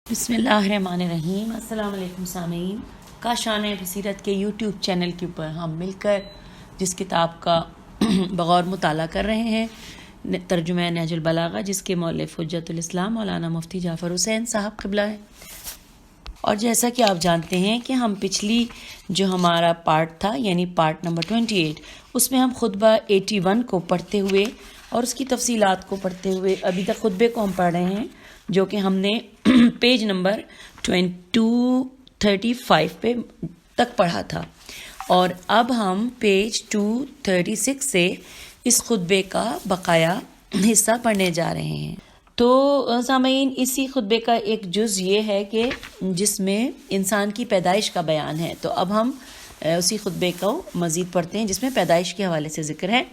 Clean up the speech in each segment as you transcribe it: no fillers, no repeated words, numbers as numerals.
بسم اللہ الرحمن الرحیم۔ السلام علیکم سامعین، کاشان بصیرت کے یوٹیوب چینل کے اوپر ہم مل کر جس کتاب کا بغور مطالعہ کر رہے ہیں ترجمہ نہج البلاغہ، جس کے مؤلف حجت الاسلام مولانا مفتی جعفر حسین صاحب قبلہ ہے۔ اور جیسا کہ آپ جانتے ہیں کہ ہم پچھلی جو ہمارا پارٹ تھا یعنی پارٹ نمبر 28، اس میں ہم خطبہ 81 کو پڑھتے ہوئے اور اس کی تفصیلات کو پڑھتے ہوئے ابھی تک خطبے کو ہم پڑھ رہے ہیں، جو کہ ہم نے پیج نمبر 235 پہ تک پڑھا تھا، اور اب ہم پیج 236 سے اس خطبے کا بقایا حصہ پڑھنے جا رہے ہیں۔ تو سامعین، اسی خطبے کا ایک جز یہ ہے کہ جس میں انسان کی پیدائش کا بیان ہے، تو اب ہم اسی خطبے کو مزید پڑھتے ہیں جس میں پیدائش کے حوالے سے ذکر ہے۔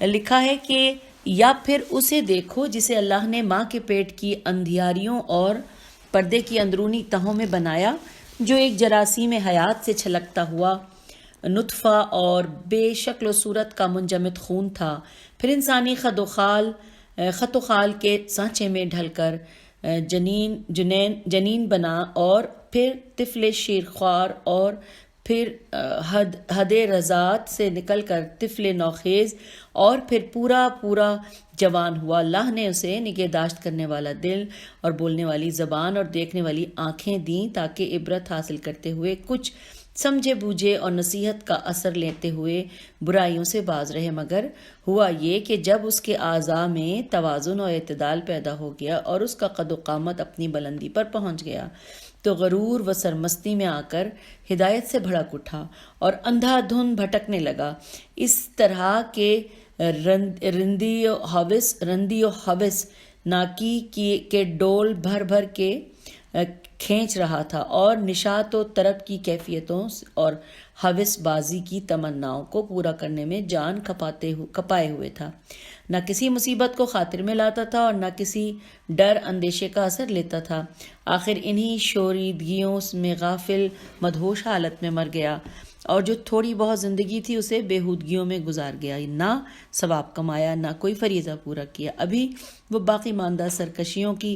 لکھا ہے کہ یا پھر اسے دیکھو جسے اللہ نے ماں کے پیٹ کی اندھیاریوں اور پردے کی اندرونی تہوں میں بنایا، جو ایک جراثیم حیات سے چھلکتا ہوا نطفہ اور بے شکل و صورت کا منجمد خون تھا، پھر انسانی خط و خال کے سانچے میں ڈھل کر جنین بنا، اور پھر طفل شیرخوار، اور پھر حد رضاعت سے نکل کر طفل نوخیز، اور پھر پورا جوان ہوا۔ اللہ نے اسے نگہداشت کرنے والا دل اور بولنے والی زبان اور دیکھنے والی آنکھیں دیں، تاکہ عبرت حاصل کرتے ہوئے کچھ سمجھے بوجھے اور نصیحت کا اثر لیتے ہوئے برائیوں سے باز رہے۔ مگر ہوا یہ کہ جب اس کے اعضاء میں توازن اور اعتدال پیدا ہو گیا اور اس کا قد و قامت اپنی بلندی پر پہنچ گیا، تو غرور و سرمستی میں آ کر ہدایت سے بھڑک اٹھا اور اندھا دھند بھٹکنے لگا، اس طرح کہ رندی و حوث ناکی کے ڈول بھر بھر کے کھینچ رہا تھا، اور نشاط و طرب کی کیفیتوں اور حوث بازی کی تمناؤں کو پورا کرنے میں جان کھپائے ہوئے تھا۔ نہ کسی مصیبت کو خاطر میں لاتا تھا اور نہ کسی ڈر اندیشے کا اثر لیتا تھا۔ آخر انہی شوریدگیوں میں غافل مدہوش حالت میں مر گیا، اور جو تھوڑی بہت زندگی تھی اسے بےہودگیوں میں گزار گیا، نہ ثواب کمایا نہ کوئی فریضہ پورا کیا۔ ابھی وہ باقی ماندہ سرکشیوں کی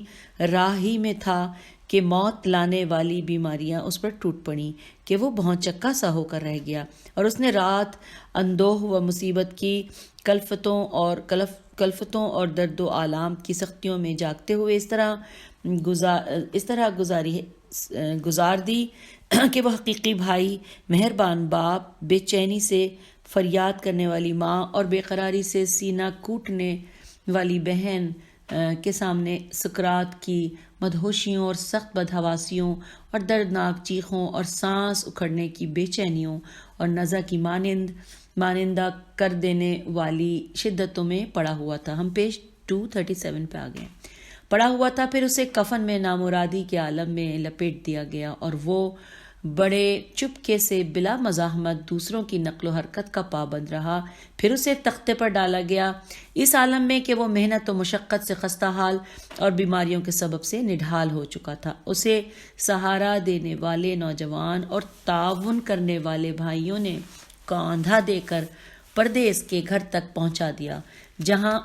راہ ہی میں تھا کہ موت لانے والی بیماریاں اس پر ٹوٹ پڑیں کہ وہ بھونچکا سا ہو کر رہ گیا، اور اس نے رات اندوہ و مصیبت کی کلفتوں اور درد و آلام کی سختیوں میں جاگتے ہوئے اس طرح گزار دی کہ وہ حقیقی بھائی، مہربان باپ، بے چینی سے فریاد کرنے والی ماں اور بے قراری سے سینہ کوٹنے والی بہن کے سامنے سکرات کی مدہوشیوں اور سخت بدحواسیوں اور دردناک چیخوں اور سانس اکھڑنے کی بے چینیوں اور نزع کی مانندہ کر دینے والی شدتوں میں پڑا ہوا تھا۔ ہم پیج 237 پہ آ گئے۔ پڑا ہوا تھا، پھر اسے کفن میں نامرادی کے عالم میں لپیٹ دیا گیا، اور وہ بڑے چپکے سے بلا مزاحمت دوسروں کی نقل و حرکت کا پابند رہا۔ پھر اسے تختے پر ڈالا گیا، اس عالم میں کہ وہ محنت و مشقت سے خستہ حال اور بیماریوں کے سبب سے نڈھال ہو چکا تھا۔ اسے سہارا دینے والے نوجوان اور تعاون کرنے والے بھائیوں نے کاندھا دے کر پردیس کے گھر تک پہنچا دیا، جہاں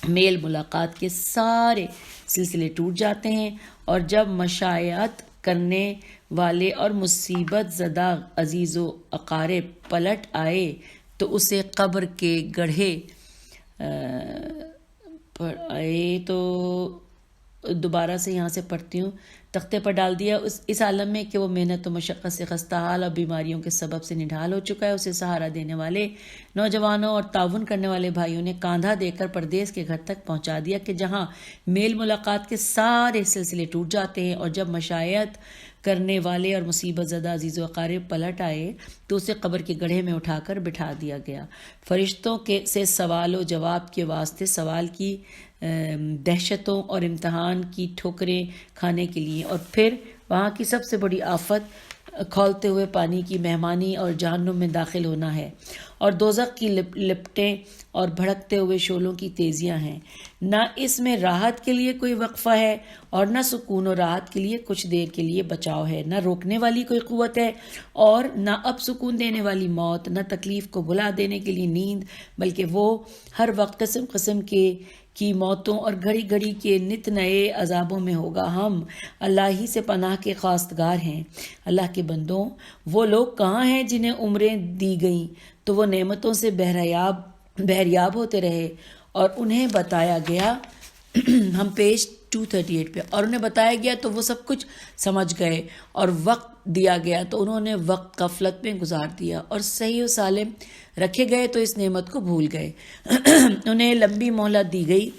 میل ملاقات کے سارے سلسلے ٹوٹ جاتے ہیں، اور جب مشایعت کرنے والے اور مصیبت زدہ عزیز و اقارب پلٹ آئے تو اسے قبر کے گڑھے دوبارہ سے یہاں سے پڑھتی ہوں۔ تختے پر ڈال دیا، اس عالم میں کہ وہ محنت و مشقت سے خستہ حال اور بیماریوں کے سبب سے نڈھال ہو چکا ہے۔ اسے سہارا دینے والے نوجوانوں اور تعاون کرنے والے بھائیوں نے کاندھا دے کر پردیس کے گھر تک پہنچا دیا کہ جہاں میل ملاقات کے سارے سلسلے ٹوٹ جاتے ہیں، اور جب مشایعت کرنے والے اور مصیبت زدہ عزیز و اقارب پلٹ آئے تو اسے قبر کے گڑھے میں اٹھا کر بٹھا دیا گیا، فرشتوں سے سوال و جواب کے واسطے سوال کی دہشتوں اور امتحان کی ٹھوکریں کھانے کے لیے، اور پھر وہاں کی سب سے بڑی آفت کھولتے ہوئے پانی کی مہمانی اور جہنم میں داخل ہونا ہے، اور دوزخ کی لپٹیں اور بھڑکتے ہوئے شعلوں کی تیزیاں ہیں۔ نہ اس میں راحت کے لیے کوئی وقفہ ہے، اور نہ سکون و راحت کے لیے کچھ دیر کے لیے بچاؤ ہے، نہ روکنے والی کوئی قوت ہے، اور نہ اب سکون دینے والی موت، نہ تکلیف کو بھلا دینے کے لیے نیند، بلکہ وہ ہر وقت قسم قسم کے کی موتوں اور گھڑی گھڑی کے نت نئے عذابوں میں ہوگا۔ ہم اللہ ہی سے پناہ کے خواستگار ہیں۔ اللہ کے بندوں، وہ لوگ کہاں ہیں جنہیں عمریں دی گئیں تو وہ نعمتوں سے بہریاب ہوتے رہے اور انہیں بتایا گیا ہم پیج 238 پہ، اور انہیں بتایا گیا تو وہ سب کچھ سمجھ گئے، اور وقت دیا گیا تو انہوں نے وقت غفلت میں گزار دیا، اور صحیح و سالم رکھے گئے تو اس نعمت کو بھول گئے۔ انہیں لمبی مہلت دی گئی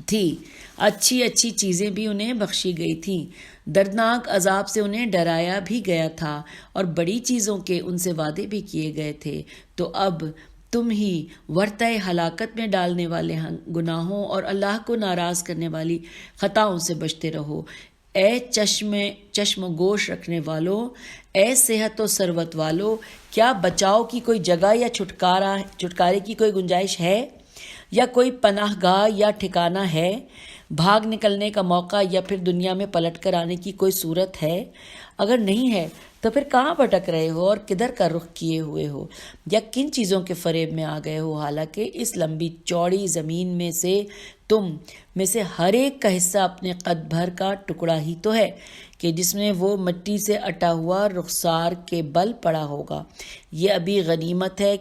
تھی، اچھی اچھی چیزیں بھی انہیں بخشی گئی تھیں، دردناک عذاب سے انہیں ڈرایا بھی گیا تھا، اور بڑی چیزوں کے ان سے وعدے بھی کیے گئے تھے۔ تو اب تم ہی ورطۂ ہلاکت میں ڈالنے والے گناہوں اور اللہ کو ناراض کرنے والی خطاؤں سے بچتے رہو۔ اے چشم گوش رکھنے والوں، اے صحت و ثروت والو، کیا بچاؤ کی کوئی جگہ یا چھٹکارے کی کوئی گنجائش ہے، یا کوئی پناہ گاہ یا ٹھکانہ ہے؟ بھاگ نکلنے کا موقع یا پھر دنیا میں پلٹ کر آنے کی کوئی صورت ہے؟ اگر نہیں ہے تو پھر کہاں بھٹک رہے ہو اور کدھر کا رخ کیے ہوئے ہو، یا کن چیزوں کے فریب میں آ گئے ہو؟ حالانکہ اس لمبی چوڑی زمین میں سے تم میں سے ہر ایک کا حصہ اپنے قد بھر کا ٹکڑا ہی تو ہے کہ جس میں وہ مٹی سے اٹا ہوا رخسار کے بل پڑا ہوگا۔ یہ ابھی غنیمت ہے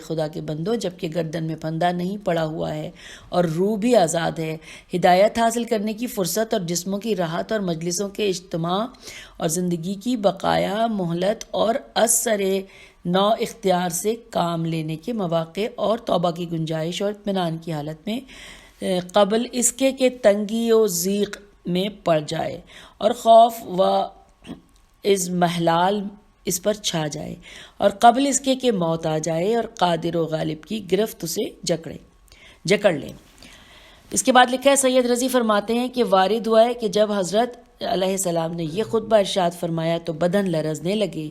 خدا کے بندو، جبکہ گردن میں پھندا نہیں پڑا ہوا ہے اور روح بھی آزاد ہے۔ ہدایت حاصل کرنے کی فرصت اور جسموں کی راحت اور مجلسوں کے اجتماع اور زندگی کی بقایا مہلت اور اثر نو اختیار سے کام لینے کے مواقع اور توبہ کی گنجائش اور اطمینان کی حالت میں قبل اس کے کہ تنگی و ضیق میں پڑ جائے اور خوف و اضمحلال اس پر چھا جائے، اور قبل اس کے کہ موت آ جائے اور قادر و غالب کی گرفت اسے جکڑ لے۔ اس کے بعد لکھا ہے، سید رضی فرماتے ہیں کہ وارد ہوا ہے کہ جب حضرت علیہ السلام نے یہ خطبہ ارشاد فرمایا تو بدن لرزنے لگے،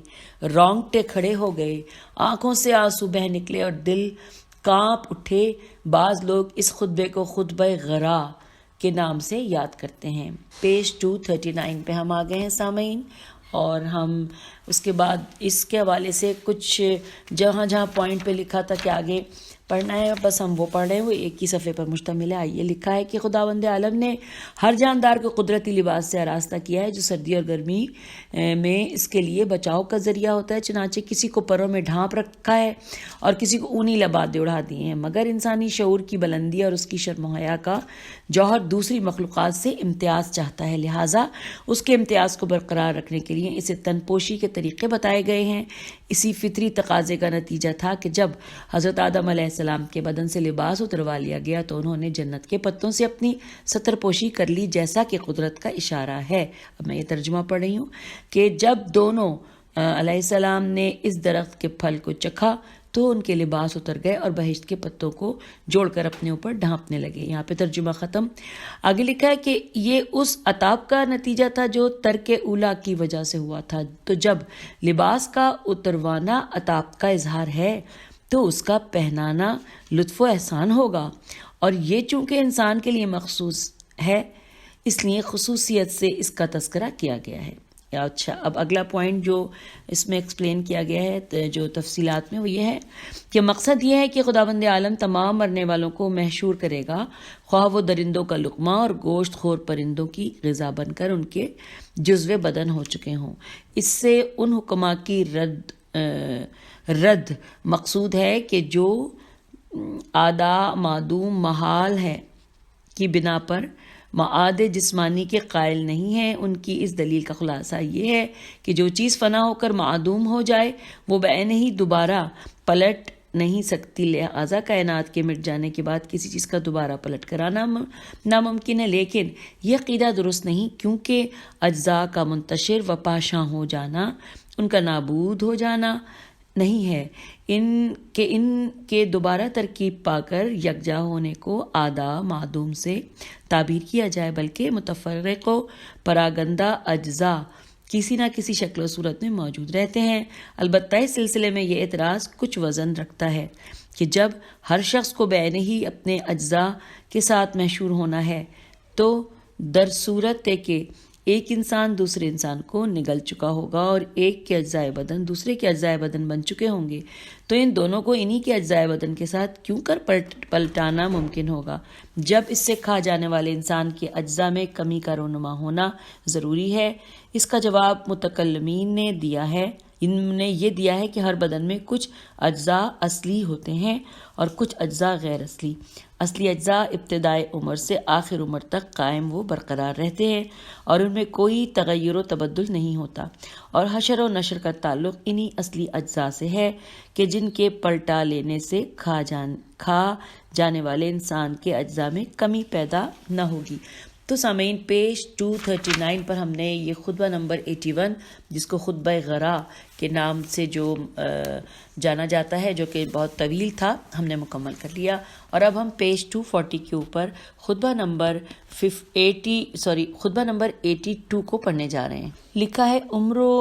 رونگٹے کھڑے ہو گئے، آنکھوں سے آنسو بہہ نکلے اور دل کانپ اٹھے۔ بعض لوگ اس خطبے کو خطبہ غرا کے نام سے یاد کرتے ہیں۔ پیج 239 پہ ہم آ گئے ہیں سامعین، اور ہم اس کے بعد اس کے حوالے سے کچھ جہاں پوائنٹ پہ لکھا تھا کہ آگے پڑھنا ہے، بس ہم وہ پڑھ رہے ہیں، وہ ایک ہی صفحے پر مشتمل ہے۔ آئیے، لکھا ہے کہ خداوند عالم نے ہر جاندار کو قدرتی لباس سے آراستہ کیا ہے جو سردی اور گرمی میں اس کے لیے بچاؤ کا ذریعہ ہوتا ہے۔ چنانچہ کسی کو پروں میں ڈھانپ رکھا ہے اور کسی کو اونی لبادے اڑا دیے ہیں، مگر انسانی شعور کی بلندی اور اس کی شرم و حیا کا جوہر دوسری مخلوقات سے امتیاز چاہتا ہے، لہٰذا اس کے امتیاز کو برقرار رکھنے کے لیے اسے تن پوشی کے طریقے بتائے گئے ہیں۔ اسی فطری تقاضے کا نتیجہ تھا کہ جب حضرت آدم علیہ السلام کے بدن سے لباس اتروا لیا گیا تو انہوں نے جنت کے پتوں سے اپنی ستر پوشی کر لی، جیسا کہ قدرت کا اشارہ ہے۔ اب میں یہ ترجمہ پڑھ رہی ہوں کہ جب دونوں علیہ السلام نے اس درخت کے پھل کو چکھا تو ان کے لباس اتر گئے اور بہشت کے پتوں کو جوڑ کر اپنے اوپر ڈھانپنے لگے۔ یہاں پہ ترجمہ ختم۔ آگے لکھا ہے کہ یہ اس عطاب کا نتیجہ تھا جو ترک اولا کی وجہ سے ہوا تھا۔ تو جب لباس کا اتروانا عطاب کا اظہار ہے تو اس کا پہنانا لطف و احسان ہوگا، اور یہ چونکہ انسان کے لیے مخصوص ہے اس لیے خصوصیت سے اس کا تذکرہ کیا گیا ہے۔ اچھا، اب اگلا پوائنٹ جو اس میں ایکسپلین کیا گیا ہے جو تفصیلات میں، وہ یہ ہے کہ مقصد یہ ہے کہ خداوند عالم تمام مرنے والوں کو محشور کرے گا، خواہ وہ درندوں کا لقمہ اور گوشت خور پرندوں کی غذا بن کر ان کے جزو بدن ہو چکے ہوں۔ اس سے ان حکماء کی رد مقصود ہے کہ جو آدا معدوم محال ہے کی بنا پر معاد جسمانی کے قائل نہیں ہیں۔ ان کی اس دلیل کا خلاصہ یہ ہے کہ جو چیز فنا ہو کر معدوم ہو جائے وہ بعین ہی دوبارہ پلٹ نہیں سکتی، لہذا کائنات کے مٹ جانے کے بعد کسی چیز کا دوبارہ پلٹ کر آنا ناممکن ہے۔ لیکن یہ عقیدہ درست نہیں، کیونکہ اجزاء کا منتشر و پاشاں ہو جانا ان کا نابود ہو جانا نہیں ہے، ان کے دوبارہ ترکیب پا کر یکجا ہونے کو آدھا معدوم سے تعبیر کیا جائے، بلکہ متفرق و پراگندہ اجزاء کسی نہ کسی شکل و صورت میں موجود رہتے ہیں۔ البتہ اس سلسلے میں یہ اعتراض کچھ وزن رکھتا ہے کہ جب ہر شخص کو بعین ہی اپنے اجزاء کے ساتھ محشور ہونا ہے تو در صورت ہے کہ ایک انسان دوسرے انسان کو نگل چکا ہوگا اور ایک کے اجزائے بدن دوسرے کے اجزائے بدن بن چکے ہوں گے، تو ان دونوں کو انہی کے اجزائے بدن کے ساتھ کیوں کر پلٹانا ممکن ہوگا؟ جب اس سے کھا جانے والے انسان کے اجزاء میں کمی کا رونما ہونا ضروری ہے۔ اس کا جواب متکلمین نے دیا ہے، انہوں نے یہ دیا ہے کہ ہر بدن میں کچھ اجزاء اصلی ہوتے ہیں اور کچھ اجزاء غیر اصلی۔ اصلی اجزاء ابتدائے عمر سے آخر عمر تک قائم و برقرار رہتے ہیں اور ان میں کوئی تغیر و تبدل نہیں ہوتا، اور حشر و نشر کا تعلق انہی اصلی اجزاء سے ہے کہ جن کے پلٹا لینے سے کھا جانے والے انسان کے اجزاء میں کمی پیدا نہ ہوگی۔ تو سامعین، پیج 239 پر ہم نے یہ خطبہ نمبر 81 جس کو خطبہ غرا کے نام سے جو جانا جاتا ہے، جو کہ بہت طویل تھا، ہم نے مکمل کر لیا، اور اب ہم پیج 240 کے اوپر خطبہ نمبر 82 کو پڑھنے جا رہے ہیں۔ لکھا ہے عمرو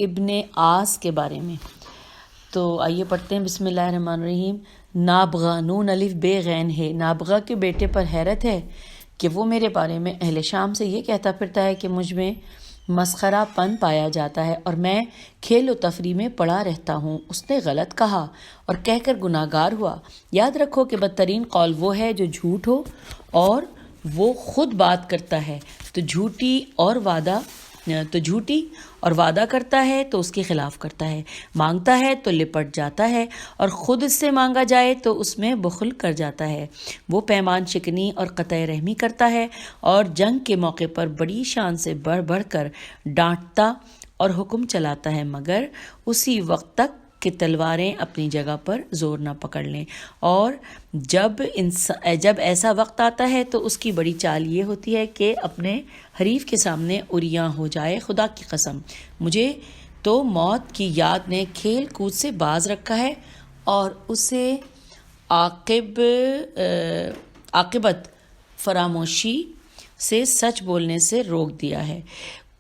ابن عاص کے بارے میں۔ تو آئیے پڑھتے ہیں، بسم اللہ الرحمن الرحیم۔ نابغہ، نون الف بے غین ہے، نابغہ کے بیٹے پر حیرت ہے کہ وہ میرے بارے میں اہل شام سے یہ کہتا پھرتا ہے کہ مجھ میں مسخرہ پن پایا جاتا ہے اور میں کھیل و تفریح میں پڑا رہتا ہوں۔ اس نے غلط کہا اور کہہ کر گناہگار ہوا۔ یاد رکھو کہ بدترین قول وہ ہے جو جھوٹ ہو اور وہ خود بات کرتا ہے، تو جھوٹی اور وعدہ کرتا ہے تو اس کے خلاف کرتا ہے، مانگتا ہے تو لپٹ جاتا ہے اور خود اس سے مانگا جائے تو اس میں بخل کر جاتا ہے۔ وہ پیمان شکنی اور قطع رحمی کرتا ہے اور جنگ کے موقع پر بڑی شان سے بڑھ بڑھ کر ڈانٹتا اور حکم چلاتا ہے، مگر اسی وقت تک کہ تلواریں اپنی جگہ پر زور نہ پکڑ لیں، اور جب ایسا وقت آتا ہے تو اس کی بڑی چال یہ ہوتی ہے کہ اپنے حریف کے سامنے عریاں ہو جائے۔ خدا کی قسم، مجھے تو موت کی یاد نے کھیل کود سے باز رکھا ہے اور اسے عاقبت فراموشی سے سچ بولنے سے روک دیا ہے۔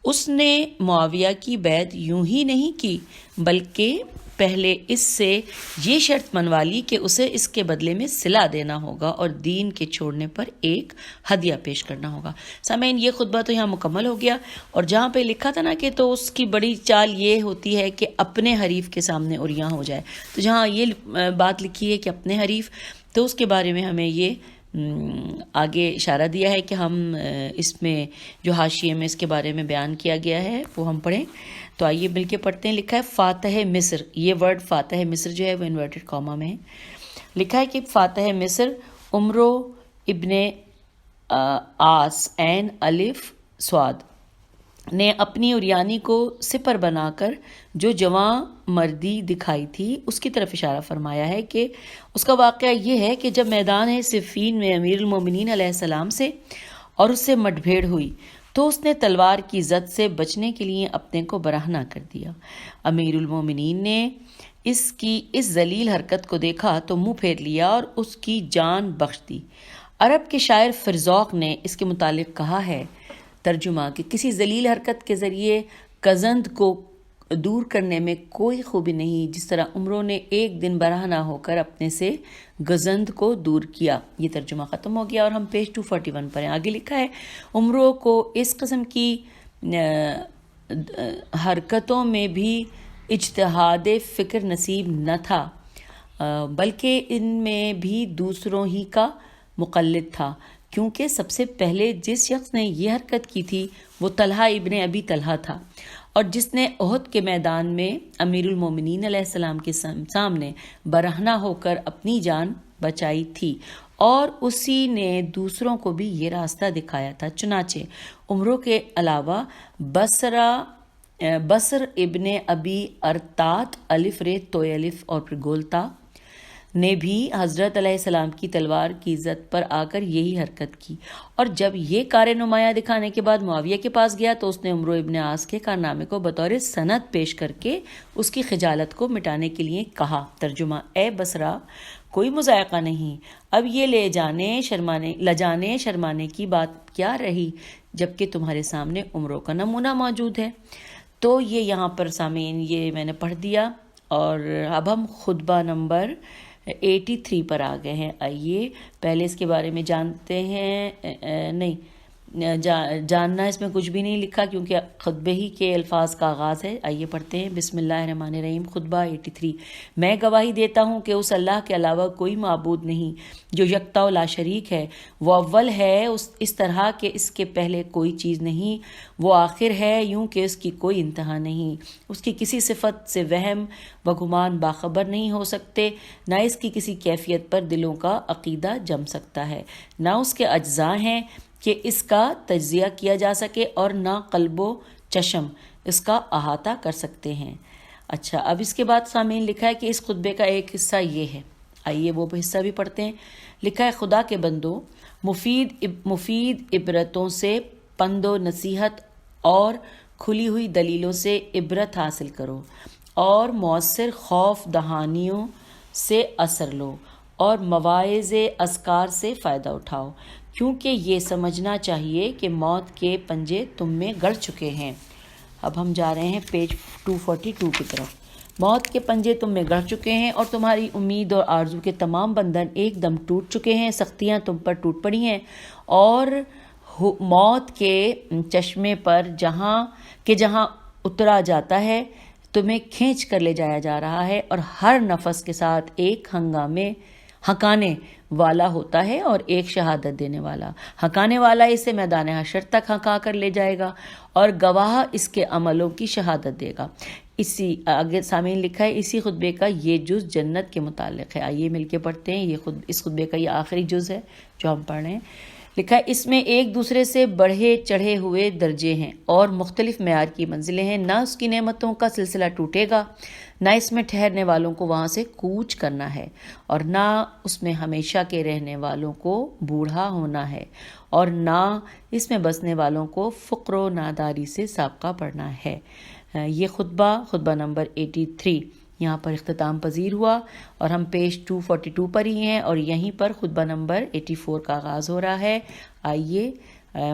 اس نے معاویہ کی بیعت یوں ہی نہیں کی، بلکہ پہلے اس سے یہ شرط منوا لی کہ اسے اس کے بدلے میں صلہ دینا ہوگا اور دین کے چھوڑنے پر ایک ہدیہ پیش کرنا ہوگا۔ سامعین، یہ خطبہ تو یہاں مکمل ہو گیا، اور جہاں پہ لکھا تھا نا کہ تو اس کی بڑی چال یہ ہوتی ہے کہ اپنے حریف کے سامنے عریاں ہو جائے، تو جہاں یہ بات لکھی ہے کہ اپنے حریف، تو اس کے بارے میں ہمیں یہ آگے اشارہ دیا ہے کہ ہم اس میں جو حاشیے میں اس کے بارے میں بیان کیا گیا ہے وہ ہم پڑھیں۔ تو آئیے مل کے پڑھتے ہیں۔ لکھا ہے فاتح مصر، یہ ورڈ فاتح مصر جو ہے وہ انورٹڈ کاما میں ہے۔ لکھا ہے کہ فاتح مصر عمرو ابن عاص عین الف صاد نے اپنی عریانی کو سپر بنا کر جو جواں مردی دکھائی تھی اس کی طرف اشارہ فرمایا ہے کہ اس کا واقعہ یہ ہے کہ جب میدان صفین میں امیر المومنین علیہ السلام سے اور اس سے مٹ بھیڑ ہوئی تو اس نے تلوار کی زد سے بچنے کے لیے اپنے کو برہنہ کر دیا۔ امیر المومنین نے اس کی اس ذلیل حرکت کو دیکھا تو منہ پھیر لیا اور اس کی جان بخش دی۔ عرب کے شاعر فرزوق نے اس کے متعلق کہا ہے، ترجمہ، کہ کسی ذلیل حرکت کے ذریعے گزند کو دور کرنے میں کوئی خوبی نہیں جس طرح عمروں نے ایک دن برہنہ ہو کر اپنے سے گزند کو دور کیا۔ یہ ترجمہ ختم ہو گیا اور ہم پیج 241 پر ہیں۔ آگے لکھا ہے عمروں کو اس قسم کی حرکتوں میں بھی اجتہاد فکر نصیب نہ تھا، بلکہ ان میں بھی دوسروں ہی کا مقلد تھا، کیونکہ سب سے پہلے جس شخص نے یہ حرکت کی تھی وہ طلحہ ابن ابی طلحہ تھا، اور جس نے احد کے میدان میں امیر المومنین علیہ السلام کے سامنے برہنہ ہو کر اپنی جان بچائی تھی، اور اسی نے دوسروں کو بھی یہ راستہ دکھایا تھا۔ چنانچہ عمروں کے علاوہ بصر ابن ابی ارتات الف ر تو الف اور پھر گولتا نے بھی حضرت علیہ السلام کی تلوار کی عزت پر آ کر یہی حرکت کی، اور جب یہ کار نمایاں دکھانے کے بعد معاویہ کے پاس گیا تو اس نے عمرو ابن عاص کے کارنامے کو بطور سند پیش کر کے اس کی خجالت کو مٹانے کے لیے کہا۔ ترجمہ، اے بصرہ، کوئی مضائقہ نہیں، اب یہ لجانے شرمانے کی بات کیا رہی جبکہ تمہارے سامنے عمروں کا نمونہ موجود ہے۔ تو یہ یہاں پر سامعین یہ میں نے پڑھ دیا، اور اب ہم خطبہ نمبر 83 پر آ گئے ہیں۔ آئیے پہلے اس کے بارے میں جانتے ہیں، جاننا اس میں کچھ بھی نہیں لکھا کیونکہ خطبے ہی کے الفاظ کا آغاز ہے. آئیے پڑھتے ہیں. بسم اللہ الرحمن الرحیم. خطبہ 83. میں گواہی دیتا ہوں کہ اس اللہ کے علاوہ کوئی معبود نہیں جو یکتا و لا شریک ہے. وہ اول ہے اس طرح کہ اس کے پہلے کوئی چیز نہیں. وہ آخر ہے یوں کہ اس کی کوئی انتہا نہیں. اس کی کسی صفت سے وہم و گمان باخبر نہیں ہو سکتے، نہ اس کی کسی کیفیت پر دلوں کا عقیدہ جم سکتا ہے، نہ اس کے اجزاء ہیں کہ اس کا تجزیہ کیا جا سکے، اور نہ قلب و چشم اس کا احاطہ کر سکتے ہیں. اچھا، اب اس کے بعد سامعین لکھا ہے کہ اس خطبے کا ایک حصہ یہ ہے. آئیے وہ حصہ بھی پڑھتے ہیں. لکھا ہے: خدا کے بندو، مفید عبرتوں سے پند و نصیحت اور کھلی ہوئی دلیلوں سے عبرت حاصل کرو، اور مؤثر خوف دہانیوں سے اثر لو، اور مواعظ اذکار سے فائدہ اٹھاؤ، کیونکہ یہ سمجھنا چاہیے کہ موت کے پنجے تم میں گڑ چکے ہیں. اب ہم جا رہے ہیں پیج 242 کی طرف. موت کے پنجے تم میں گڑ چکے ہیں، اور تمہاری امید اور آرزو کے تمام بندھن ایک دم ٹوٹ چکے ہیں. سختیاں تم پر ٹوٹ پڑی ہیں، اور موت کے چشمے پر جہاں اترا جاتا ہے تمہیں کھینچ کر لے جایا جا رہا ہے، اور ہر نفس کے ساتھ ایک ہنکانے والا ہوتا ہے اور ایک شہادت دینے والا. ہنکانے والا اسے میدان حشر تک ہنکا کر لے جائے گا، اور گواہ اس کے عملوں کی شہادت دے گا. اسی آگے سامعین لکھا ہے اسی خطبے کا یہ جز جنت کے متعلق ہے. آئیے مل کے پڑھتے ہیں. اس خطبے کا یہ آخری جز ہے جو ہم پڑھ رہے ہیں. لکھا ہے: اس میں ایک دوسرے سے بڑھے چڑھے ہوئے درجے ہیں اور مختلف معیار کی منزلیں ہیں. نہ اس کی نعمتوں کا سلسلہ ٹوٹے گا، نہ اس میں ٹھہرنے والوں کو وہاں سے کوچ کرنا ہے، اور نہ اس میں ہمیشہ کے رہنے والوں کو بوڑھا ہونا ہے، اور نہ اس میں بسنے والوں کو فقر و ناداری سے سابقہ پڑنا ہے. یہ خطبہ نمبر 83 یہاں پر اختتام پذیر ہوا، اور ہم پیج 242 پر ہی ہیں، اور یہیں پر خطبہ نمبر 84 کا آغاز ہو رہا ہے. آئیے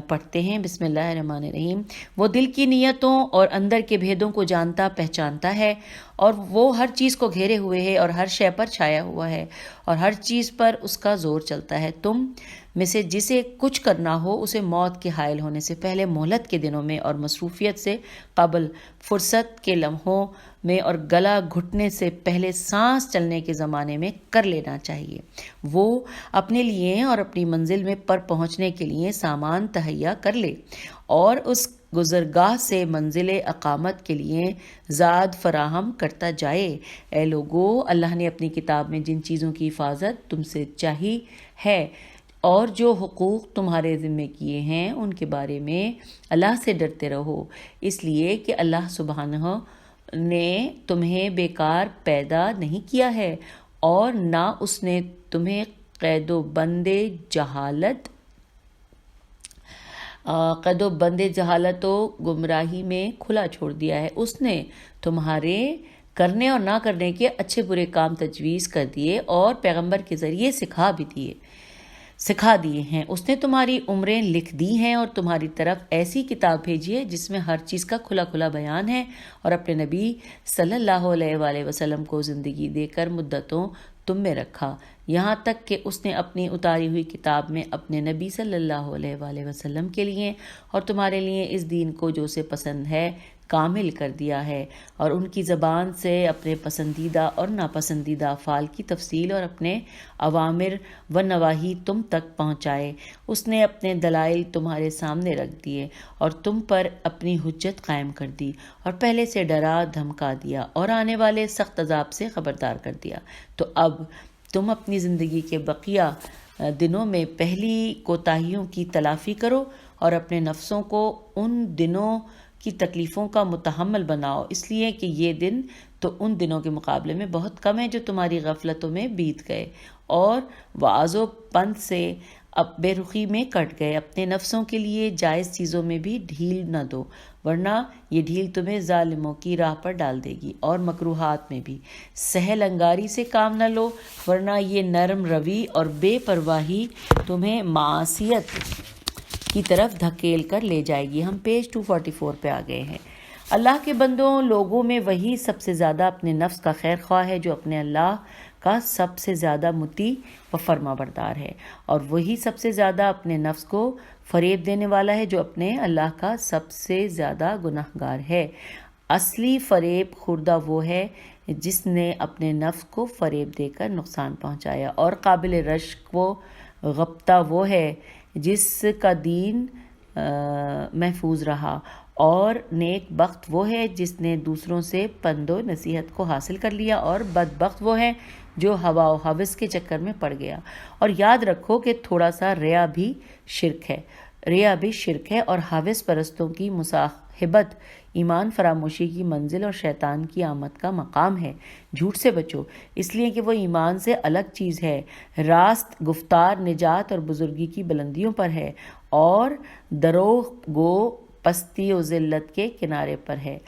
پڑھتے ہیں. بسم اللہ الرحمن الرحیم. وہ دل کی نیتوں اور اندر کے بھیدوں کو جانتا پہچانتا ہے، اور وہ ہر چیز کو گھیرے ہوئے ہے اور ہر شے پر چھایا ہوا ہے، اور ہر چیز پر اس کا زور چلتا ہے. تم میں سے جسے کچھ کرنا ہو اسے موت کے حائل ہونے سے پہلے مہلت کے دنوں میں اور مصروفیت سے قبل فرصت کے لمحوں میں اور گلا گھٹنے سے پہلے سانس چلنے کے زمانے میں کر لینا چاہیے. وہ اپنے لیے اور اپنی منزل میں پر پہنچنے کے لیے سامان تہیا کر لے، اور اس گزرگاہ سے منزل اقامت کے لیے زاد فراہم کرتا جائے. اے لوگو، اللہ نے اپنی کتاب میں جن چیزوں کی حفاظت تم سے چاہی ہے اور جو حقوق تمہارے ذمہ کیے ہیں ان کے بارے میں اللہ سے ڈرتے رہو، اس لیے کہ اللہ سبحانہ نے تمہیں بیکار پیدا نہیں کیا ہے، اور نہ اس نے تمہیں قید و بند جہالت و گمراہی میں کھلا چھوڑ دیا ہے. اس نے تمہارے کرنے اور نہ کرنے کے اچھے برے کام تجویز کر دیے اور پیغمبر کے ذریعے سکھا دیے ہیں. اس نے تمہاری عمریں لکھ دی ہیں اور تمہاری طرف ایسی کتاب بھیجی ہے جس میں ہر چیز کا کھلا کھلا بیان ہے، اور اپنے نبی صلی اللہ علیہ وآلہ وسلم کو زندگی دے کر مدتوں تم میں رکھا، یہاں تک کہ اس نے اپنی اتاری ہوئی کتاب میں اپنے نبی صلی اللہ علیہ وآلہ وسلم کے لیے اور تمہارے لیے اس دین کو جو اسے پسند ہے کامل کر دیا ہے، اور ان کی زبان سے اپنے پسندیدہ اور ناپسندیدہ افعال کی تفصیل اور اپنے اوامر و نواہی تم تک پہنچائے. اس نے اپنے دلائل تمہارے سامنے رکھ دیے اور تم پر اپنی حجت قائم کر دی، اور پہلے سے ڈرا دھمکا دیا اور آنے والے سخت عذاب سے خبردار کر دیا. تو اب تم اپنی زندگی کے بقیہ دنوں میں پہلی کوتاہیوں کی تلافی کرو اور اپنے نفسوں کو ان دنوں کی تکلیفوں کا متحمل بناؤ، اس لیے کہ یہ دن تو ان دنوں کے مقابلے میں بہت کم ہیں جو تمہاری غفلتوں میں بیت گئے اور وعظ و پند سے اب بے رخی میں کٹ گئے. اپنے نفسوں کے لیے جائز چیزوں میں بھی ڈھیل نہ دو، ورنہ یہ ڈھیل تمہیں ظالموں کی راہ پر ڈال دے گی، اور مکروہات میں بھی سہل انگاری سے کام نہ لو، ورنہ یہ نرم روی اور بے پرواہی تمہیں معصیت کی طرف دھکیل کر لے جائے گی. ہم پیج 244 پہ آ گئے ہیں. اللہ کے بندوں، لوگوں میں وہی سب سے زیادہ اپنے نفس کا خیر خواہ ہے جو اپنے اللہ کا سب سے زیادہ مطیع و فرما بردار ہے، اور وہی سب سے زیادہ اپنے نفس کو فریب دینے والا ہے جو اپنے اللہ کا سب سے زیادہ گناہگار ہے۔ اصلی فریب خوردہ وہ ہے جس نے اپنے نفس کو فریب دے کر نقصان پہنچایا، اور قابل رشک و غبطہ وہ ہے جس کا دین محفوظ رہا، اور نیک بخت وہ ہے جس نے دوسروں سے پند و نصیحت کو حاصل کر لیا، اور بدبخت وہ ہے جو ہوا و ہوس کے چکر میں پڑ گیا۔ اور یاد رکھو کہ تھوڑا سا ریا بھی شرک ہے، اور ہوس پرستوں کی مصاحبت ایمان فراموشی کی منزل اور شیطان کی آمد کا مقام ہے۔ جھوٹ سے بچو، اس لیے کہ وہ ایمان سے الگ چیز ہے۔ راست گفتار نجات اور بزرگی کی بلندیوں پر ہے، اور دروغ گو پستی و ذلت کے کنارے پر ہے۔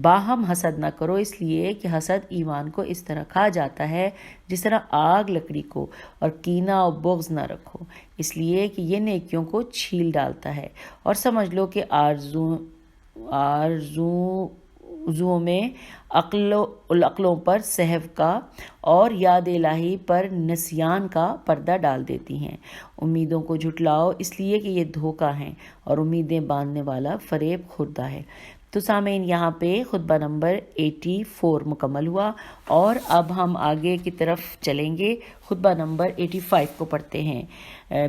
باہم حسد نہ کرو، اس لیے کہ حسد ایمان کو اس طرح کھا جاتا ہے جس طرح آگ لکڑی کو، اور کینہ و بغض نہ رکھو، اس لیے کہ یہ نیکیوں کو چھیل ڈالتا ہے۔ اور سمجھ لو کہ آرزوؤں میں عقلوں پر سہو کا اور یاد الہی پر نسیان کا پردہ ڈال دیتی ہیں۔ امیدوں کو جھٹلاؤ، اس لیے کہ یہ دھوکہ ہیں، اور امیدیں باندھنے والا فریب خوردہ ہے۔ تو سامعین، یہاں پہ خطبہ نمبر 84 مکمل ہوا، اور اب ہم آگے کی طرف چلیں گے۔ خطبہ نمبر 85 کو پڑھتے ہیں۔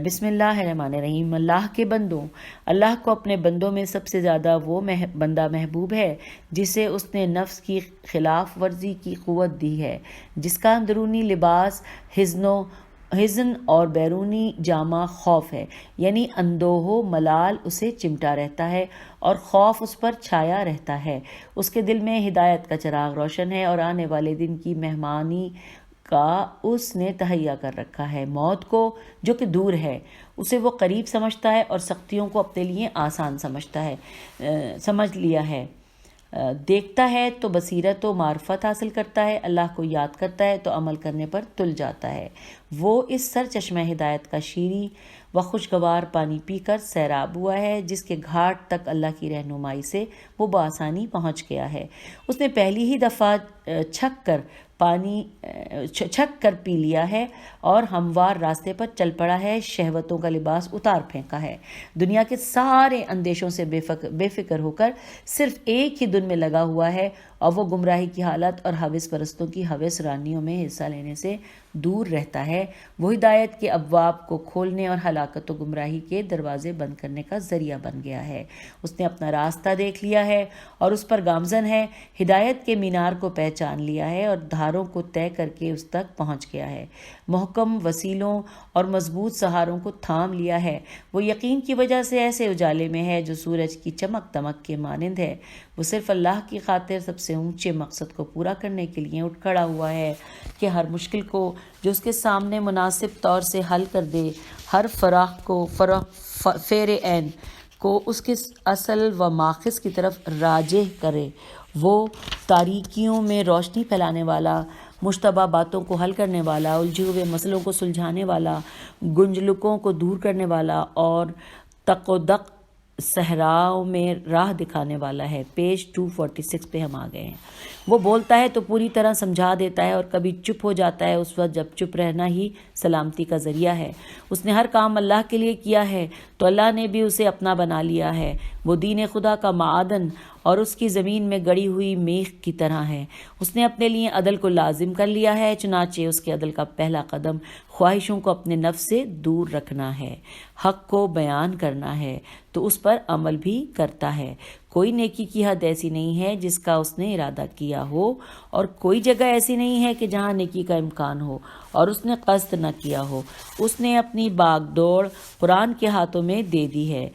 بسم اللہ الرحمن الرحیم۔ اللہ کے بندوں، اللہ کو اپنے بندوں میں سب سے زیادہ وہ بندہ محبوب ہے جسے اس نے نفس کی خلاف ورزی کی قوت دی ہے، جس کا اندرونی لباس حزن اور بیرونی جامہ خوف ہے، یعنی اندوہ و ملال اسے چمٹا رہتا ہے اور خوف اس پر چھایا رہتا ہے۔ اس کے دل میں ہدایت کا چراغ روشن ہے، اور آنے والے دن کی مہمانی کا اس نے تہیا کر رکھا ہے۔ موت کو جو کہ دور ہے اسے وہ قریب سمجھتا ہے، اور سختیوں کو اپنے لیے آسان سمجھ لیا ہے۔ دیکھتا ہے تو بصیرت و معرفت حاصل کرتا ہے، اللہ کو یاد کرتا ہے تو عمل کرنے پر تل جاتا ہے۔ وہ اس سر چشمہ ہدایت کا شیریں و خوشگوار پانی پی کر سیراب ہوا ہے، جس کے گھاٹ تک اللہ کی رہنمائی سے وہ بآسانی پہنچ گیا ہے۔ اس نے پہلی ہی دفعہ چھک کر پی لیا ہے، اور ہموار راستے پر چل پڑا ہے، شہوتوں کا لباس اتار پھینکا ہے، دنیا کے سارے اندیشوں سے بے فکر ہو کر صرف ایک ہی دن میں لگا ہوا ہے، اور وہ گمراہی کی حالت اور ہوس پرستوں کی ہوس رانیوں میں حصہ لینے سے دور رہتا ہے۔ وہ ہدایت کے ابواب کو کھولنے اور ہلاکت و گمراہی کے دروازے بند کرنے کا ذریعہ بن گیا ہے۔ اس نے اپنا راستہ دیکھ لیا ہے اور اس پر گامزن ہے، ہدایت کے مینار کو پہچان لیا ہے، اور دھاروں کو طے کر کے اس تک پہنچ گیا ہے۔ محکم وسیلوں اور مضبوط سہاروں کو تھام لیا ہے۔ وہ یقین کی وجہ سے ایسے اجالے میں ہے جو سورج کی چمک دمک کے مانند ہے۔ وہ صرف اللہ کی خاطر سب سے اونچے مقصد کو پورا کرنے کے لیے اٹھ کھڑا ہوا ہے کہ ہر مشکل کو جو اس کے سامنے مناسب طور سے حل کر دے، ہر فیر عین کو اس کے اصل و ماخذ کی طرف راجع کرے۔ وہ تاریکیوں میں روشنی پھیلانے والا، مشتبہ باتوں کو حل کرنے والا، الجھے ہوئے مسئلوں کو سلجھانے والا، گنجلکوں کو دور کرنے والا، اور تق و دق صحراؤں میں راہ دکھانے والا ہے۔ پیج 246 پہ ہم آ گئے ہیں۔ وہ بولتا ہے تو پوری طرح سمجھا دیتا ہے، اور کبھی چپ ہو جاتا ہے اس وقت جب چپ رہنا ہی سلامتی کا ذریعہ ہے۔ اس نے ہر کام اللہ کے لیے کیا ہے تو اللہ نے بھی اسے اپنا بنا لیا ہے۔ وہ دین خدا کا معدن اور اس کی زمین میں گڑی ہوئی میخ کی طرح ہے۔ اس نے اپنے لیے عدل کو لازم کر لیا ہے، چنانچہ اس کے عدل کا پہلا قدم خواہشوں کو اپنے نفس سے دور رکھنا ہے، حق کو بیان کرنا ہے تو اس پر عمل بھی کرتا ہے۔ کوئی نیکی کی حد ایسی نہیں ہے جس کا اس نے ارادہ کیا ہو، اور کوئی جگہ ایسی نہیں ہے کہ جہاں نیکی کا امکان ہو اور اس نے قصد نہ کیا ہو۔ اس نے اپنی باغ دوڑ قرآن کے ہاتھوں میں دے دی ہے،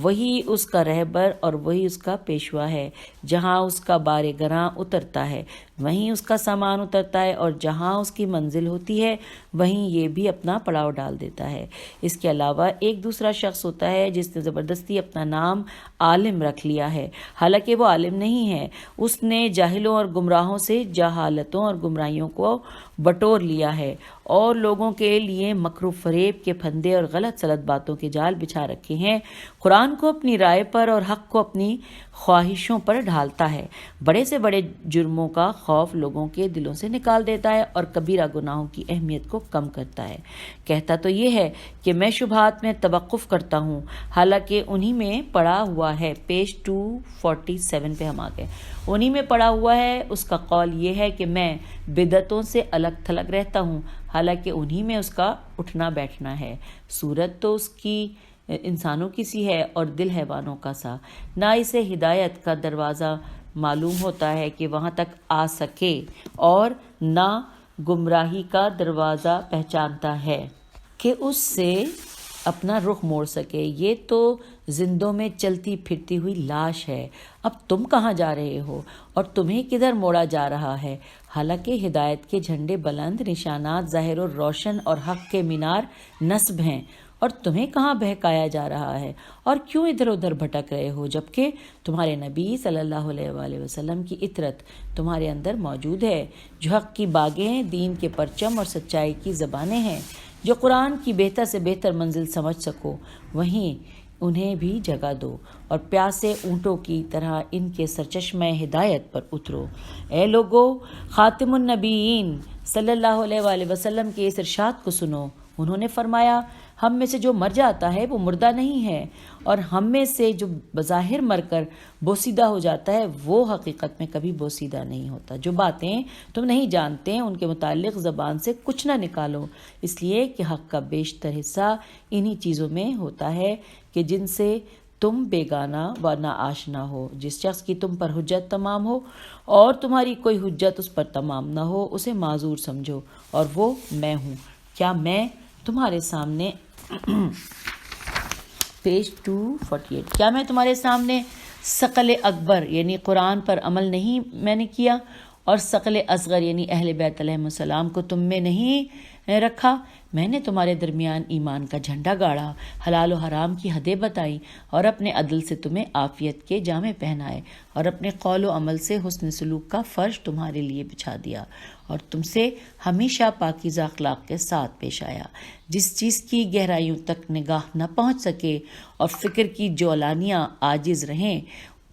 وہی اس کا رہبر اور وہی اس کا پیشوا ہے۔ جہاں اس کا بار گراں اترتا ہے وہیں اس کا سامان اترتا ہے، اور جہاں اس کی منزل ہوتی ہے وہیں یہ بھی اپنا پڑاؤ ڈال دیتا ہے۔ اس کے علاوہ ایک دوسرا شخص ہوتا ہے جس نے زبردستی اپنا نام عالم رکھ لیا ہے، حالانکہ وہ عالم نہیں ہے۔ اس نے جاہلوں اور گمراہوں سے جہالتوں اور گمراہیوں کو بٹور لیا ہے، اور لوگوں کے لیے مکر و فریب کے پھندے اور غلط سلط باتوں کے جال بچھا رکھے ہیں۔ قرآن کو اپنی رائے پر اور حق کو اپنی خواہشوں پر ڈھالتا ہے، بڑے سے بڑے جرموں کا خوف لوگوں کے دلوں سے نکال دیتا ہے اور کبیرہ گناہوں کی اہمیت کو کم کرتا ہے۔ کہتا تو یہ ہے کہ میں شبہات میں توقف کرتا ہوں، حالانکہ انہی میں پڑا ہوا ہے۔ پیج 247 پہ ہم آ گئے۔ انہی میں پڑا ہوا ہے، اس کا قول یہ ہے کہ میں بدعتوں سے الگ تھلگ رہتا ہوں، حالانکہ انہی میں اس کا اٹھنا بیٹھنا ہے۔ صورت تو اس کی انسانوں کی سی ہے اور دل حیوانوں کا سا، نہ اسے ہدایت کا دروازہ معلوم ہوتا ہے کہ وہاں تک آ سکے اور نہ گمراہی کا دروازہ پہچانتا ہے کہ اس سے اپنا رخ موڑ سکے۔ یہ تو زندوں میں چلتی پھرتی ہوئی لاش ہے۔ اب تم کہاں جا رہے ہو اور تمہیں کدھر موڑا جا رہا ہے؟ حالانکہ ہدایت کے جھنڈے بلند، نشانات ظاہر و روشن اور حق کے مینار نصب ہیں، اور تمہیں کہاں بہکایا جا رہا ہے اور کیوں ادھر ادھر بھٹک رہے ہو، جبکہ تمہارے نبی صلی اللہ علیہ وآلہ وسلم کی اطرت تمہارے اندر موجود ہے، جو حق کی باغیں، دین کے پرچم اور سچائی کی زبانیں ہیں۔ جو قرآن کی بہتر سے بہتر منزل سمجھ سکو وہیں انہیں بھی جگہ دو اور پیاسے اونٹوں کی طرح ان کے سرچشمہ ہدایت پر اترو۔ اے لوگو، خاتم النبیین صلی اللہ علیہ وآلہ وسلم کے اس ارشاد کو سنو۔ انہوں نے فرمایا، ہم میں سے جو مر جاتا ہے وہ مردہ نہیں ہے، اور ہم میں سے جو بظاہر مر کر بوسیدہ ہو جاتا ہے وہ حقیقت میں کبھی بوسیدہ نہیں ہوتا۔ جو باتیں تم نہیں جانتے ان کے متعلق زبان سے کچھ نہ نکالو، اس لیے کہ حق کا بیشتر حصہ انہی چیزوں میں ہوتا ہے کہ جن سے تم بیگانہ و ناآشنا ہو۔ جس شخص کی تم پر حجت تمام ہو اور تمہاری کوئی حجت اس پر تمام نہ ہو، اسے معذور سمجھو، اور وہ میں ہوں۔ کیا میں تمہارے سامنے پیج 248 کیا میں تمہارے سامنے ثقل اکبر یعنی قرآن پر عمل نہیں میں نے کیا، اور ثقل اصغر یعنی اہل بیت علیہ السلام کو تم میں نہیں رکھا؟ میں نے تمہارے درمیان ایمان کا جھنڈا گاڑا، حلال و حرام کی حدیں بتائیں، اور اپنے عدل سے تمہیں عافیت کے جامے پہنائے، اور اپنے قول و عمل سے حسن سلوک کا فرش تمہارے لیے بچھا دیا، اور تم سے ہمیشہ پاکیزہ اخلاق کے ساتھ پیش آیا۔ جس چیز کی گہرائیوں تک نگاہ نہ پہنچ سکے اور فکر کی جولانیاں عاجز رہیں،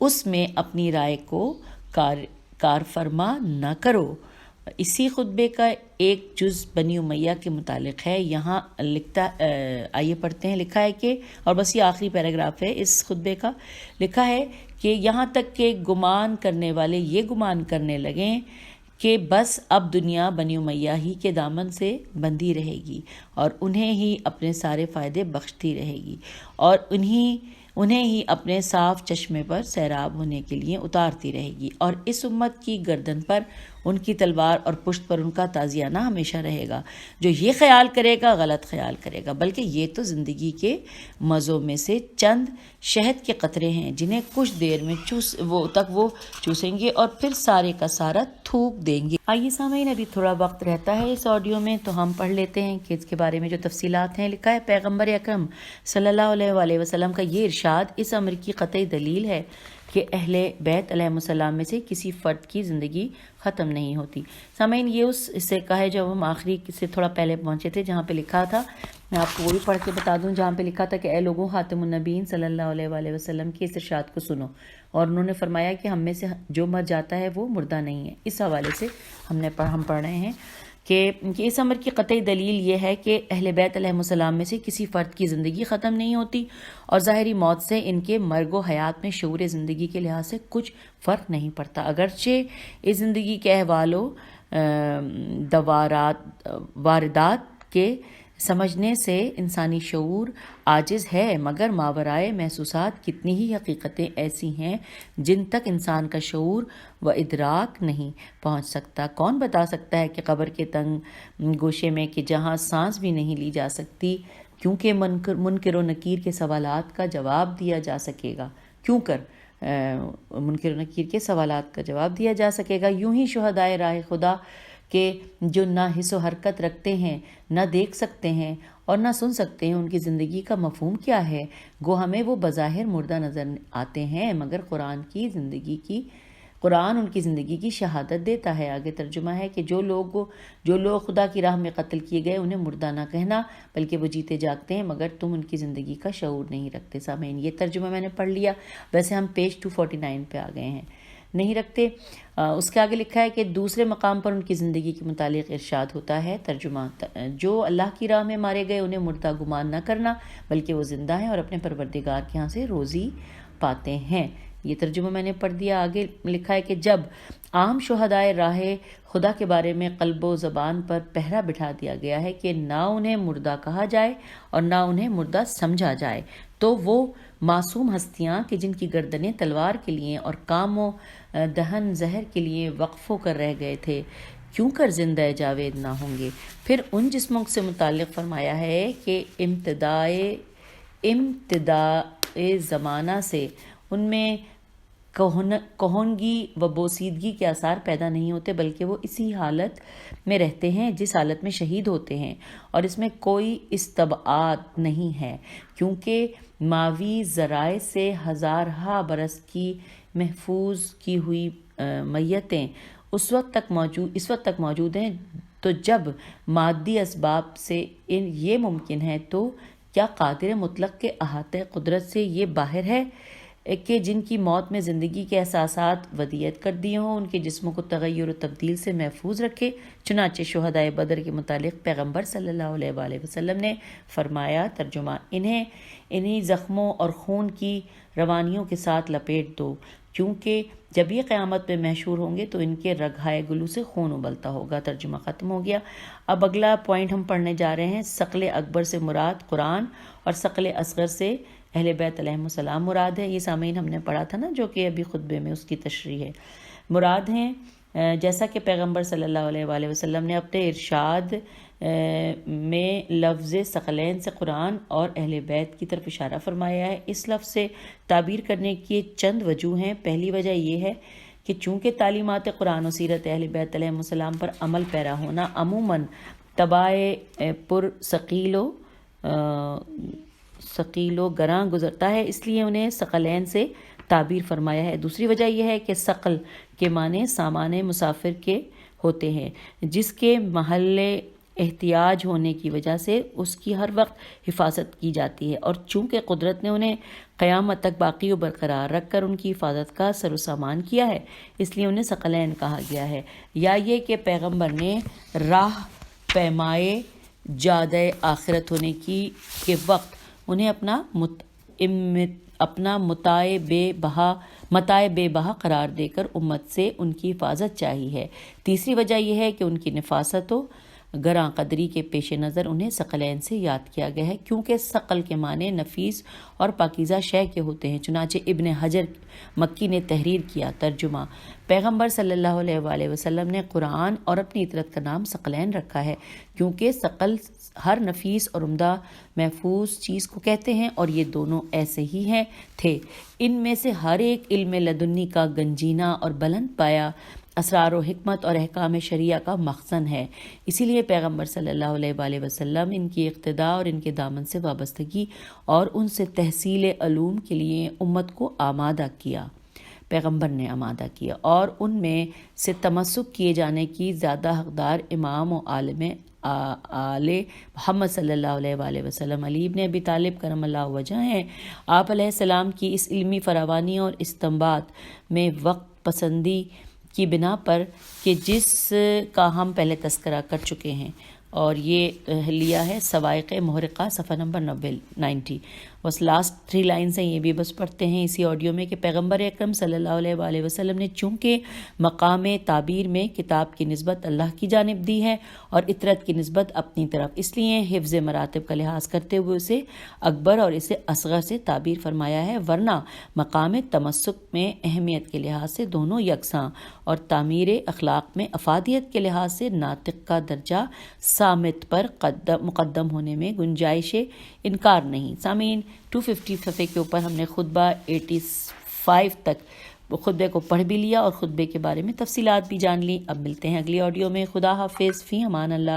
اس میں اپنی رائے کو کار فرما نہ کرو۔ اسی خطبے کا ایک جز بنی امیہ کے متعلق ہے۔ یہاں لکھتا آئیے پڑھتے ہیں، لکھا ہے کہ، اور بس یہ آخری پیراگراف ہے اس خطبے کا، لکھا ہے کہ یہاں تک کہ گمان کرنے والے یہ گمان کرنے لگیں کہ بس اب دنیا بنی امیہ ہی کے دامن سے بندھی رہے گی اور انہیں ہی اپنے سارے فائدے بخشتی رہے گی، اور انہیں ہی اپنے صاف چشمے پر سیراب ہونے کے لیے اتارتی رہے گی، اور اس امت کی گردن پر ان کی تلوار اور پشت پر ان کا تازیانہ ہمیشہ رہے گا۔ جو یہ خیال کرے گا غلط خیال کرے گا، بلکہ یہ تو زندگی کے مزوں میں سے چند شہد کے قطرے ہیں جنہیں کچھ دیر میں وہ چوسیں گے اور پھر سارے کا سارا تھوک دیں گے۔ آئیے سامعین، ابھی تھوڑا وقت رہتا ہے اس آڈیو میں تو ہم پڑھ لیتے ہیں کہ اس کے بارے میں جو تفصیلات ہیں۔ لکھا ہے، پیغمبر اکرم صلی اللہ علیہ وآلہ وسلم کا یہ ارشاد اس امر کی قطعی دلیل ہے کہ اہل بیت علیہ السلام میں سے کسی فرد کی زندگی ختم نہیں ہوتی۔ سامعین، یہ اس حصے کا ہے جو ہم آخری سے تھوڑا پہلے پہنچے تھے، جہاں پہ لکھا تھا، میں آپ کو وہ بھی پڑھ کے بتا دوں، جہاں پہ لکھا تھا کہ اے لوگوں، خاتم النبیین صلی اللہ علیہ وآلہ وسلم کے اس ارشاد کو سنو، اور انہوں نے فرمایا کہ ہم میں سے جو مر جاتا ہے وہ مردہ نہیں ہے۔ اس حوالے سے ہم پڑھ رہے ہیں کہ اس امر کی قطعی دلیل یہ ہے کہ اہل بیت علیہ السلام میں سے کسی فرد کی زندگی ختم نہیں ہوتی، اور ظاہری موت سے ان کے مرگ و حیات میں شعور زندگی کے لحاظ سے کچھ فرق نہیں پڑتا، اگرچہ اس زندگی کے احوال و واردات کے سمجھنے سے انسانی شعور عاجز ہے، مگر ماورائے محسوسات کتنی ہی حقیقتیں ایسی ہیں جن تک انسان کا شعور و ادراک نہیں پہنچ سکتا۔ کون بتا سکتا ہے کہ قبر کے تنگ گوشے میں کہ جہاں سانس بھی نہیں لی جا سکتی، کیونکہ منکر و نکیر کے سوالات کا جواب دیا جا سکے گا، منکر و نکیر کے سوالات کا جواب دیا جا سکے گا، یوں ہی شہدائے راہ خدا کہ جو نہ حس و حرکت رکھتے ہیں، نہ دیکھ سکتے ہیں اور نہ سن سکتے ہیں، ان کی زندگی کا مفہوم کیا ہے؟ گو ہمیں وہ بظاہر مردہ نظر آتے ہیں، مگر قرآن کی زندگی کی قرآن ان کی زندگی کی شہادت دیتا ہے۔ آگے ترجمہ ہے کہ جو لوگ خدا کی راہ میں قتل کیے گئے انہیں مردہ نہ کہنا، بلکہ وہ جیتے جاگتے ہیں، مگر تم ان کی زندگی کا شعور نہیں رکھتے۔ سامعین، یہ ترجمہ میں نے پڑھ لیا، ویسے ہم پیج 249 پہ آ گئے ہیں، نہیں رکھتے۔ اس کے آگے لکھا ہے کہ دوسرے مقام پر ان کی زندگی کے متعلق ارشاد ہوتا ہے۔ ترجمہ، جو اللہ کی راہ میں مارے گئے انہیں مردہ گمان نہ کرنا، بلکہ وہ زندہ ہیں اور اپنے پروردگار کے ہاں سے روزی پاتے ہیں۔ یہ ترجمہ میں نے پڑھ دیا۔ آگے لکھا ہے کہ جب عام شہدائے راہ خدا کے بارے میں قلب و زبان پر پہرا بٹھا دیا گیا ہے کہ نہ انہیں مردہ کہا جائے اور نہ انہیں مردہ سمجھا جائے، تو وہ معصوم ہستیاں کہ جن کی گردنیں تلوار کے لیے اور کام و دہن زہر کے لیے وقف ہو کر رہ گئے تھے، کیوں کر زندہ جاوید نہ ہوں گے؟ پھر ان جسموں سے متعلق فرمایا ہے کہ ابتدائے زمانہ سے ان میں کہنگی و بوسیدگی کے آثار پیدا نہیں ہوتے، بلکہ وہ اسی حالت میں رہتے ہیں جس حالت میں شہید ہوتے ہیں، اور اس میں کوئی استبعاد نہیں ہے، کیونکہ ماوی ذرائع سے ہزارہا برس کی محفوظ کی ہوئی میتیں اس وقت تک موجود ہیں۔ تو جب مادی اسباب سے یہ ممکن ہے، تو کیا قادر مطلق کے احاطہ قدرت سے یہ باہر ہے کہ جن کی موت میں زندگی کے احساسات ودیعت کر دیے ہوں، ان کے جسموں کو تغیر و تبدیل سے محفوظ رکھے؟ چنانچہ شہدائے بدر کے متعلق پیغمبر صلی اللہ علیہ وآلہ وسلم نے فرمایا، ترجمہ، انہیں زخموں اور خون کی روانیوں کے ساتھ لپیٹ دو، کیونکہ جب یہ قیامت میں محشور ہوں گے تو ان کے رگہائے گلو سے خون ابلتا ہوگا۔ ترجمہ ختم ہو گیا۔ اب اگلا پوائنٹ ہم پڑھنے جا رہے ہیں۔ ثقل اکبر سے مراد قرآن اور ثقل اصغر سے اہل بیت علیہم السلام مراد ہے۔ یہ سامعین ہم نے پڑھا تھا نا، جو کہ ابھی خطبے میں اس کی تشریح ہے۔ مراد ہیں جیسا کہ پیغمبر صلی اللہ علیہ وآلہ وسلم نے اپنے ارشاد میں لفظ ثقلین سے قرآن اور اہل بیت کی طرف اشارہ فرمایا ہے۔ اس لفظ سے تعبیر کرنے کی چند وجوہ ہیں۔ پہلی وجہ یہ ہے کہ چونکہ تعلیمات قرآن و سیرت اہل بیت علیہم السلام پر عمل پیرا ہونا عموماً طبع پر ثقیل و گراں گزرتا ہے، اس لیے انہیں ثقلین سے تعبیر فرمایا ہے۔ دوسری وجہ یہ ہے کہ ثقل کے معنی سامان مسافر کے ہوتے ہیں، جس کے محل احتیاج ہونے کی وجہ سے اس کی ہر وقت حفاظت کی جاتی ہے، اور چونکہ قدرت نے انہیں قیامت تک باقی و برقرار رکھ کر ان کی حفاظت کا سر و سامان کیا ہے، اس لیے انہیں ثقلین کہا گیا ہے۔ یا یہ کہ پیغمبر نے راہ پیمائے جادہ آخرت ہونے کے وقت انہیں اپنا متاع بے بہا قرار دے کر امت سے ان کی حفاظت چاہی ہے۔ تیسری وجہ یہ ہے کہ ان کی نفاست و گراں قدری کے پیش نظر انہیں ثقلین سے یاد کیا گیا ہے، کیونکہ ثقل کے معنی نفیس اور پاکیزہ شے کے ہوتے ہیں۔ چنانچہ ابن حجر مکی نے تحریر کیا، ترجمہ، پیغمبر صلی اللہ علیہ وآلہ وسلم نے قرآن اور اپنی اطرت کا نام ثقلین رکھا ہے، کیونکہ ثقل ہر نفیس اور عمدہ محفوظ چیز کو کہتے ہیں، اور یہ دونوں ایسے ہی تھے۔ ان میں سے ہر ایک علم لدنی کا گنجینہ اور بلند پایا اسرار و حکمت اور احکام شریعہ کا مخزن ہے۔ اسی لیے پیغمبر صلی اللہ علیہ وآلہ وسلم ان کی اقتداء اور ان کے دامن سے وابستگی اور ان سے تحصیل علوم کے لیے امت کو آمادہ کیا، پیغمبر نے آمادہ کیا، اور ان میں سے تمسک کیے جانے کی زیادہ حقدار امام و عالم آل محمد صلی اللہ علیہ وآلہ وسلم علی ابن ابی طالب کرم اللہ وجہ ہیں۔ آپ علیہ السلام کی اس علمی فراوانی اور استنباط میں وقت پسندی کی بنا پر کہ جس کا ہم پہلے تذکرہ کر چکے ہیں، اور یہ لیا ہے سوائق محرقہ صفحہ نمبر 90۔ بس لاسٹ 3 لائنز ہیں، یہ بھی بس پڑھتے ہیں اسی آڈیو میں کہ پیغمبر اکرم صلی اللہ علیہ وآلہ وسلم نے چونکہ مقام تعبیر میں کتاب کی نسبت اللہ کی جانب دی ہے اور اطرت کی نسبت اپنی طرف، اس لیے حفظ مراتب کا لحاظ کرتے ہوئے اسے اکبر اور اسے اصغر سے تعبیر فرمایا ہے، ورنہ مقام تمسک میں اہمیت کے لحاظ سے دونوں یکساں اور تعمیر اخلاق میں افادیت کے لحاظ سے ناطق کا درجہ سامت پر مقدم ہونے میں گنجائش انکار نہیں۔ سامعین، 250 صفحے کے اوپر ہم نے خطبہ 85 تک خطبے کو پڑھ بھی لیا اور خطبے کے بارے میں تفصیلات بھی جان لی۔ اب ملتے ہیں اگلی آڈیو میں۔ خدا حافظ، فی امان اللہ۔